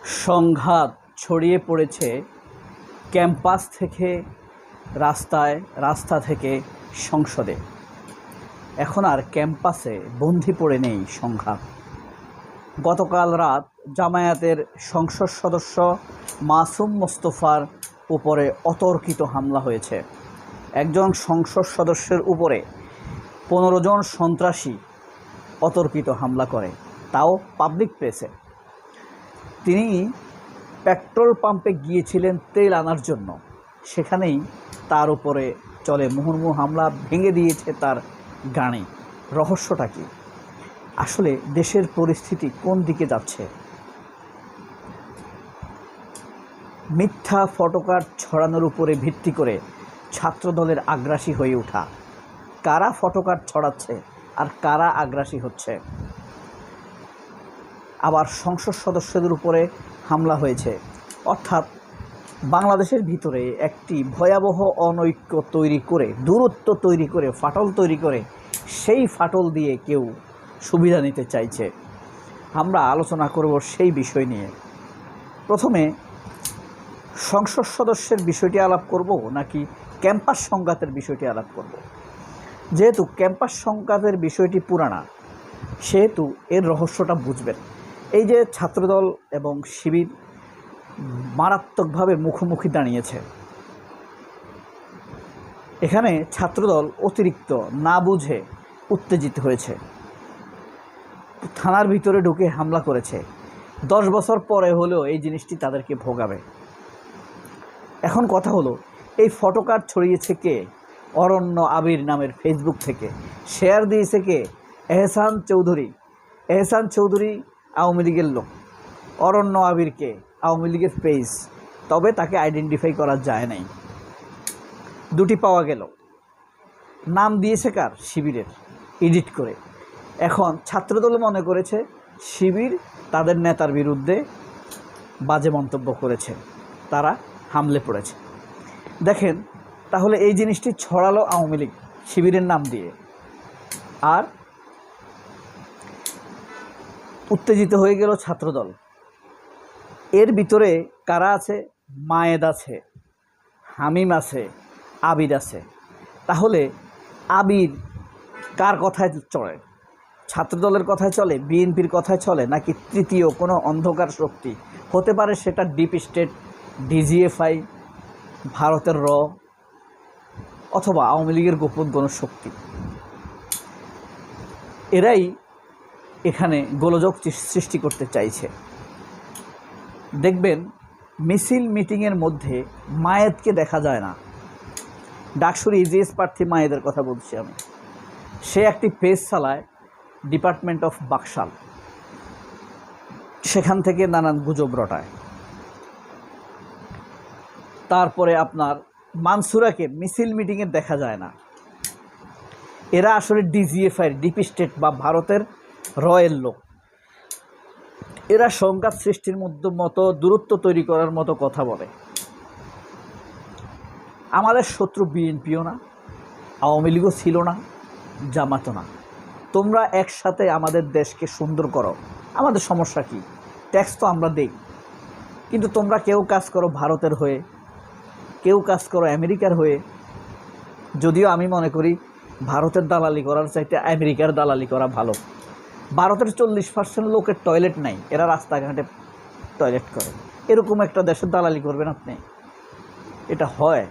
সংঘাত ছড়িয়ে পড়েছে ক্যাম্পাস থেকে রাস্তায়, রাস্তা থেকে সংসদে। এখন আর ক্যাম্পাসে বন্দি পড়ে নেই সংঘাত। গতকাল রাত জামায়াতের সংসদ সদস্য মাসুম মোস্তফার উপরে অতর্কিত হামলা হয়েছে। একজন সংসদ সদস্যের উপরে 15 জন সন্ত্রাসী অতর্কিত হামলা করে, তাও পাবলিক প্লেসে। তিনি পেট্রোল পাম্পে গিয়েছিলেন তেল আনার জন্য, সেখানেই তার উপরে চলে মুহুর্মুহু হামলা, ভেঙে দিয়েছে তার গাড়ি। রহস্যটা কি? আসলে দেশের পরিস্থিতি কোন দিকে যাচ্ছে? মিথ্যা ফটোকার্ড ছড়ানোর উপরে ভিত্তি করে ছাত্রদলের আগ্রাসী হয়ে ওঠা। কারা ফটোকার্ড ছড়াচ্ছে আর কারা আগ্রাসী হচ্ছে? আবার সংসদ সদস্যদের উপরে হামলা হয়েছে, অর্থাৎ বাংলাদেশের ভিতরে একটি ভয়াবহ অনৈক্য তৈরি করে, দূরত্ব তৈরি করে, ফাটল তৈরি করে, সেই ফাটল দিয়ে কেউ সুবিধা নিতে চাইছে। আমরা আলোচনা করব সেই বিষয় নিয়ে। প্রথমে সংসদ সদস্যের বিষয়টি আলাপ করব নাকি ক্যাম্পাস সংঘাতের বিষয়টি আলাপ করব? যেহেতু ক্যাম্পাস সংঘাতের বিষয়টি পুরানা, সেহেতু এর রহস্যটা বুঝবেন। এই যে ছাত্রদল এবং শিবির মারাত্মকভাবে মুখোমুখি দাঁড়িয়েছে, এখানে ছাত্রদল অতিরিক্ত না বুঝে উত্তেজিত হয়েছে, থানার ভিতরে ঢুকে হামলা করেছে। 10 বছর পরে হলেও এই জিনিসটি তাদেরকে ভোগাবে। এখন কথা হলো, এই ফটোকার্ড ছড়িয়েছে কে? অরণ্য আবির নামের ফেসবুক থেকে। শেয়ার দিয়েছে কে? এহসান চৌধুরী। এহসান চৌধুরী আওয়ামী লীগের লোক। অরণ্য আবিরকে আওয়ামী লীগের পেজ, তবে তাকে আইডেন্টিফাই করা যায় নাই। দুটি পাওয়া গেল। নাম দিয়েছে কার? শিবিরের, এডিট করে। এখন ছাত্রদল মনে করেছে শিবির তাদের নেতার বিরুদ্ধে বাজে মন্তব্য করেছে, তারা হামলে পড়েছে। দেখেন, তাহলে এই জিনিসটি ছড়ালো আওয়ামী লীগ শিবিরের নাম দিয়ে, আর উত্তেজিত হয়ে গেল ছাত্রদল। এর ভিতরে কারা আছে? মায়েদ আছে, হামিম আছে, আবির আছে। তাহলে আবির কার কথায় চলে? ছাত্রদলের কথায় চলে, বিএনপির কথায় চলে, নাকি তৃতীয় কোনো অন্ধকার শক্তি হতে পারে? সেটা ডিপ স্টেট, ডিজিএফআই, ভারতের র, অথবা আওয়ামী লীগের গোপন কোনো শক্তি। এরাই এখানে গোলযোগ সৃষ্টি করতে চাইছে। দেখবেন মিছিল মিটিংয়ের মধ্যে মায়েদকে দেখা যায় না। ডাকসুর ইজিএস প্রার্থী মায়েদের কথা বলছি আমি। সে একটি পেজ চালায়, ডিপার্টমেন্ট অফ বাকশাল, সেখান থেকে নানান গুজব রটায়। তারপরে আপনার মানসুরাকে মিছিল মিটিংয়ে দেখা যায় না। এরা আসলে ডিজিএফআই, ডিপ স্টেট বা ভারতের রয়ের লোক। এরা সংঘাত সৃষ্টির মতো, দূরত্ব তৈরি করার মতো কথা বলে। আমাদের শত্রু বিএনপিও না, আওয়ামী লীগও ছিল না, জামাতও না। তোমরা একসাথে আমাদের দেশকে সুন্দর করো, আমাদের সমস্যা কি? ট্যাক্স তো আমরা দেই, কিন্তু তোমরা কেউ কাজ করো ভারতের হয়ে, কেউ কাজ করো আমেরিকার হয়ে। যদিও আমি মনে করি ভারতের দালালি করার চাইতে আমেরিকার দালালি করা ভালো। ভারতের 40% লোকের টয়লেট নাই, এরা রাস্তাঘাটে টয়লেট করে। এরকম একটা দেশের দালালি করবেন আপনি? এটা হয়?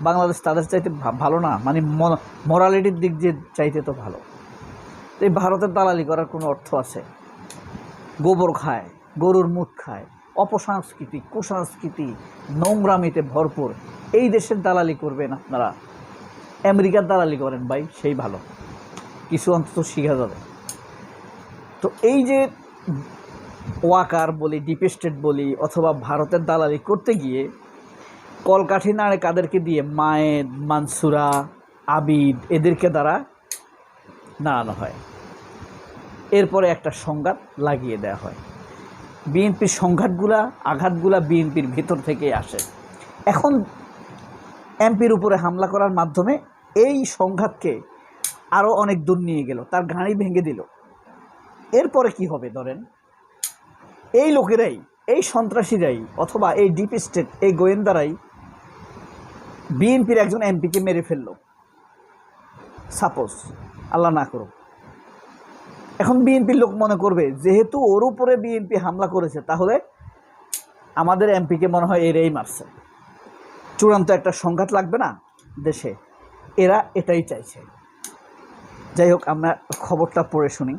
বাংলাদেশ তাদের চাইতে ভালো না? মানে মোরালিটির দিক দিয়ে চাইতে তো ভালো। এই ভারতের দালালি করার কোনো অর্থ আছে? গোবর খায়, গরুর মুখ খায়, অপসংস্কৃতি, কুসংস্কৃতি, নোংরামিতে ভরপুর। এই দেশের দালালি করবেন আপনারা? আমেরিকার দালালি করেন ভাই, সেই ভালো, কিছু অন্তত শিখা যাবে। তো এই যে ওয়াকার বলি, ডিপ স্টেট বলি, অথবা ভারতের দালালি করতে গিয়ে কলকাঠি নাড়ে কাদেরকে দিয়ে? মায়েদ, মানসুরা, আবিদ, এদেরকে দ্বারা নাড়ানো হয়। এরপরে একটা সংঘাত লাগিয়ে দেওয়া হয়। বিএনপির সংঘাতগুলা, আঘাতগুলা বিএনপির ভেতর থেকে আসে। এখন এমপির উপরে হামলা করার মাধ্যমে এই সংঘাতকে আরও অনেক দূর নিয়ে গেল, তার গাড়ি ভেঙে দিল। এরপরে কি হবে? ধরেন এই লোকেরাই এই সন্ত্রাসীরাই অথবা এই ডিপ স্টেট, এই গোয়েন্দারাই বিএনপির একজন এমপিকে মেরে ফেলল, সাপোজ, আল্লাহ না করুক। এখন বিএনপির লোক মনে করবে যেহেতু ওর উপরে বিএনপি হামলা করেছে, তাহলে আমাদের এমপিকে মনে হয় এরাই মারছে। চূড়ান্ত একটা সংঘাত লাগবে না দেশে, এরা এটাই চাইছে। যাই হোক, আমরা খবরটা পড়ে শুনি।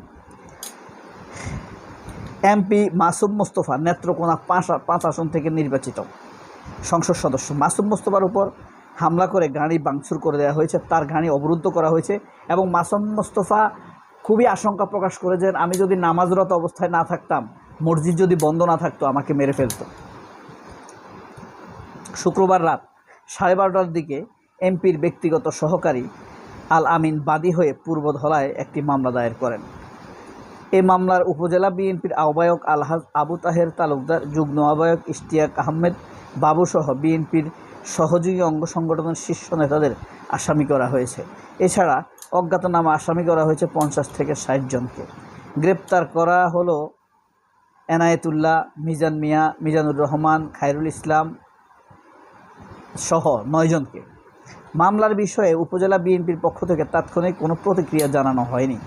এমপি মাসুম মোস্তফা নেত্রকোনা 5 আসন থেকে নির্বাচিত সংসদ সদস্য। মাসুম মোস্তফার উপর হামলা করে গাড়ি ভাঙচুর করে দেওয়া হয়েছে, তার গাড়ি অবরুদ্ধ করা হয়েছে এবং মাসুম মোস্তফা খুবই আশঙ্কা প্রকাশ করেছেন, আমি যদি নামাজরত অবস্থায় না থাকতাম, মসজিদ যদি বন্ধ না থাকতো, আমাকে মেরে ফেলত। শুক্রবার রাত 12:30টার দিকে এমপির ব্যক্তিগত সহকারী আল আমিন বাদী হয়ে পূর্বধলায় একটি মামলা দায়ের করেন। এই মামলার উপজেলা বিএনপির আহ্বায়ক আলহাজ আবু তাহের তালুকদার, যুগ্ম আহ্বায়ক ইশতিয়াক আহমেদ বাবুসহ বিএনপির সহযোগী অঙ্গ সংগঠনের শীর্ষ নেতাদের আসামি করা হয়েছে। এছাড়া অজ্ঞাতনামা আসামি করা হয়েছে 50 থেকে 60 জনকে। গ্রেপ্তার করা হলো এনায়েতুল্লাহ, মিজান মিয়া, মিজানুর রহমান, খায়রুল ইসলাম সহ 9 জনকে। মামলার বিষয়ে উপজেলা বিএনপির পক্ষ থেকে তাৎক্ষণিক কোনো প্রতিক্রিয়া জানানো হয়নি।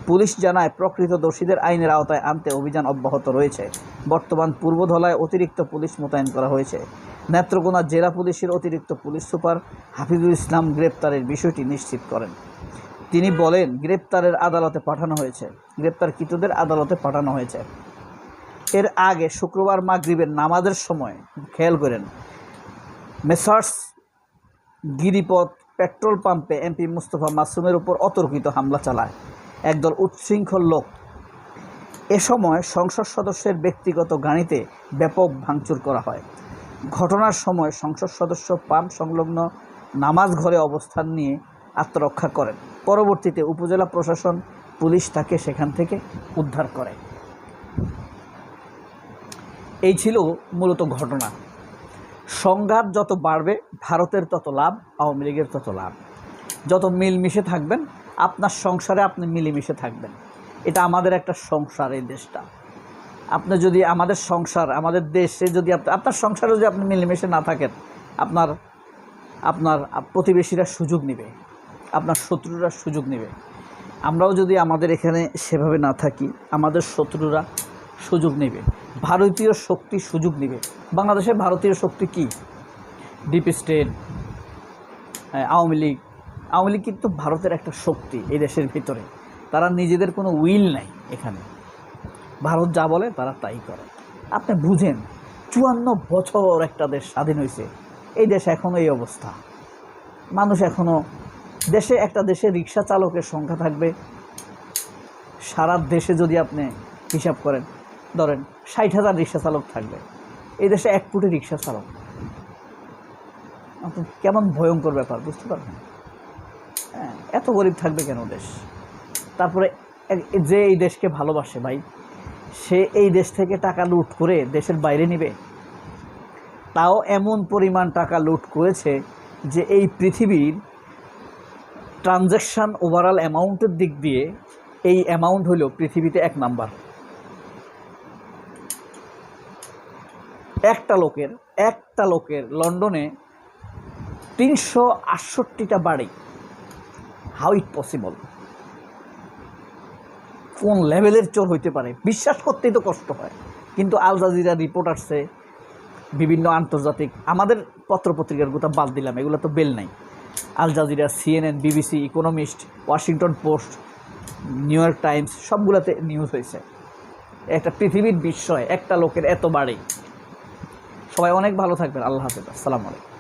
পুলিশ জানায়, প্রকৃত দোষীদের আইনের আওতায় আনতে অভিযান অব্যাহত রয়েছে। বর্তমান পূর্বধলায় অতিরিক্ত পুলিশ মোতায়েন করা হয়েছে। নেত্রকোনা জেলা পুলিশের অতিরিক্ত পুলিশ সুপার হাফিজুল ইসলাম গ্রেপ্তারের বিষয়টি নিশ্চিত করেন। তিনি বলেন, গ্রেপ্তারকৃতদের আদালতে পাঠানো হয়েছে। এর আগে শুক্রবার মাগরিবের নামাজের সময়, খেয়াল করেন, মেসার্স গিরিপথ পেট্রোল পাম্পে এমপি মোস্তফা মাসুমের উপর অতর্কিত হামলা চালায় একদল উচ্ছৃঙ্খল লোক। এ সময় সংসদ সদস্যের ব্যক্তিগত গাড়িতে ব্যাপক ভাঙচুর করা হয়। ঘটনার সময় সংসদ সদস্য পাম্প সংলগ্ন নামাজ ঘরে অবস্থান নিয়ে আত্মরক্ষা করেন। পরবর্তীতে উপজেলা প্রশাসন, পুলিশ তাকে সেখান থেকে উদ্ধার করে। এই ছিল মূলত ঘটনা। সংঘাত যত বাড়বে, ভারতের তত লাভ, আওয়ামী লীগের তত লাভ। যত মিলমিশে থাকবেন, আপনার সংসারে আপনি মিলেমিশে থাকবেন। এটা আমাদের একটা সংসার, এই দেশটা। আপনি যদি আমাদের সংসার, আমাদের দেশে যদি আপনার সংসারে যদি আপনি মিলেমিশে না থাকেন, আপনার প্রতিবেশীরা সুযোগ নেবে, আপনার শত্রুরা সুযোগ নেবে। আমরাও যদি আমাদের এখানে সেভাবে না থাকি, আমাদের শত্রুরা সুযোগ নেবে, ভারতীয় শক্তি সুযোগ নেবে। বাংলাদেশে ভারতীয় শক্তি কি? ডিপ স্টেট, আওয়ামী লীগ কিন্তু ভারতের একটা শক্তি এই দেশের ভিতরে। তারা নিজেদের কোনো উইল নাই এখানে, ভারত যা বলে তারা তাই করে। আপনি বুঝেন, 54 বছর একটা দেশ স্বাধীন হয়েছে, এই দেশে এখনও এই অবস্থা। মানুষ এখনও একটা দেশে রিক্সা চালকের সংখ্যা থাকবে, সারা দেশে যদি আপনি হিসাব করেন, ধরেন 60,000 রিক্সা চালক থাকবে। এই দেশে 1 কোটি রিক্সা চালক। আপনি কেমন ভয়ঙ্কর ব্যাপার, বুঝতে পারবেন? হ্যাঁ, এত গরিব থাকবে কেন দেশ? তারপরে যে এই দেশকে ভালোবাসে ভাই, সে এই দেশ থেকে টাকা লুট করে দেশের বাইরে নেবে। তাও এমন পরিমাণ টাকা লুট করেছে যে এই পৃথিবীর ট্রানজ্যাকশান ওভারঅল অ্যামাউন্টের দিক দিয়ে এই অ্যামাউন্ট হলো পৃথিবীতে 1 নাম্বার। একটা লোকের লন্ডনে 368টা বাড়ি। How it possible? কোন লেভেলের চোর হইতে পারে? বিশ্বাস করতেই তো কষ্ট হয়। কিন্তু আল জাজিরা, রিপোর্টার্সে, বিভিন্ন আন্তর্জাতিক, আমাদের পত্রপত্রিকার কথা বাদ দিলাম, এগুলো তো বেল নাই। Al Jazeera, CNN, BBC, Economist, Washington Post, New York Times, সবগুলোতে নিউজ হয়েছে। একটা পৃথিবীর বিস্ময়, একটা লোকের এত বাড়ি। সবাই অনেক ভালো থাকবেন। আল্লাহ হাফেজ। আসসালামু আলাইকুম।